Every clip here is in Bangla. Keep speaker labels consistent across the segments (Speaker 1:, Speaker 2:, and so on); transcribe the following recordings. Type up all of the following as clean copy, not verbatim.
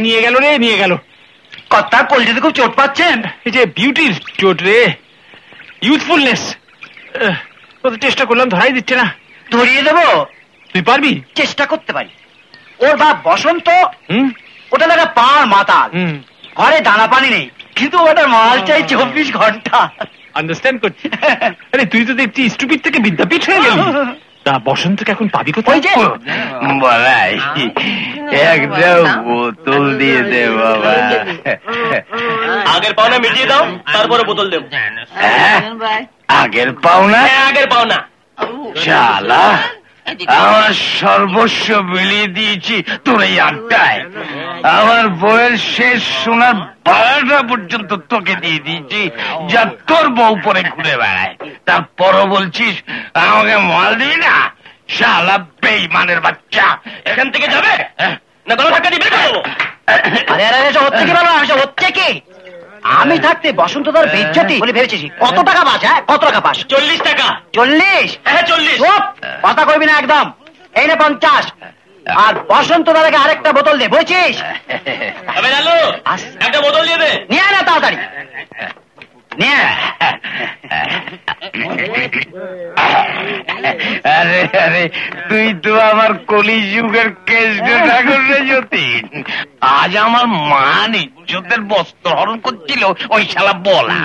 Speaker 1: নিয়ে গেল রে, নিয়ে গেল।
Speaker 2: কথা কলজেতে খুব চোট পাচ্ছেন?
Speaker 1: এই যে বিউটির চোট রে, ইউথফুলনেস। কত চেষ্টা করলাম, ধরাই দিচ্ছে না।
Speaker 2: ধরিয়ে দেবো?
Speaker 1: তুই পারবি?
Speaker 2: চেষ্টা করতে পারি। ওর বাপ বসন্ত, ওটা দেখা পাড় মাতাল,
Speaker 1: হুম,
Speaker 2: ঘরে দানা পানি নেই, কিন্তু ওটার মাল চাই 24 ঘন্টা।
Speaker 1: আন্ডারস্ট্যান্ড করছি। আরে তুই তো দেখছি স্টুপিড থেকে বিদ্যাপীঠ হয়ে গেলি। তা বসন্তকে এখন পাবি কোথায়?
Speaker 3: বলাই একটা বোতল দিয়ে দে বাবা।
Speaker 4: আগের পাওনা মিটিয়ে দাও, তারপরে বোতল দেবো।
Speaker 3: আগের পাওনা?
Speaker 4: আগের পাওনা।
Speaker 3: শালা আমার সর্বস্ব বিলিয়ে দিয়েছি তোর এই আড্ডায়। আমার বউয়ের শেষ সোনার বারোটা পর্যন্ত তোকে দিয়ে দিয়েছি, যা তোর বউ পরে ঘুরে বেড়ায়। তারপরও বলছিস আমাকে মাল দিবি না? শালা বেঈমানের বাচ্চা,
Speaker 4: এখান থেকে যাবে না গলা ধাক্কা দিয়ে বের করে দেবো।
Speaker 2: আরে আরে হচ্ছে কি বাবা, হচ্ছে কি? আমি থাকতে বসন্ত তার বেজ্জতি বলে ভেবেছিস? কত টাকা পাস? হ্যাঁ, কত টাকা পাস?
Speaker 4: 40 টাকা।
Speaker 2: 40?
Speaker 4: হ্যাঁ 40।
Speaker 2: কথা কইবি না একদম। এই নে 50। আর বসন্ত দাদাকে আরেকটা বোতল দে, বুঝছিস?
Speaker 4: আবে লালু, একটা বোতল দিয়ে দে।
Speaker 2: নিয়ে না তাড়াতাড়ি নিয়ে।
Speaker 3: আরে আরে তুই তো আমার কলিযুগের কেষ্ট ঠাকুর রে যতীন। আজ আমার মান ইজ্জতের বস্ত্র হরণ করছিল ওই শালা বলা।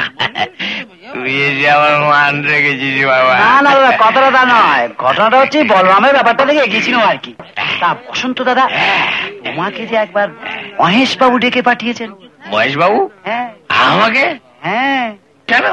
Speaker 3: তুই এসে আমার মান রেখেছিস বাবা।
Speaker 2: না না দাদা, কথাটা তা নয়। ঘটনাটা হচ্ছে বলরামের ব্যাপারটা থেকে এগিয়েছিল আর কি। তা বসন্ত দাদা, তোমাকে যে একবার মহেশ বাবু ডেকে পাঠিয়েছেন।
Speaker 3: মহেশ বাবু?
Speaker 2: হ্যাঁ।
Speaker 3: আমাকে?
Speaker 2: হ্যাঁ।
Speaker 3: কেন?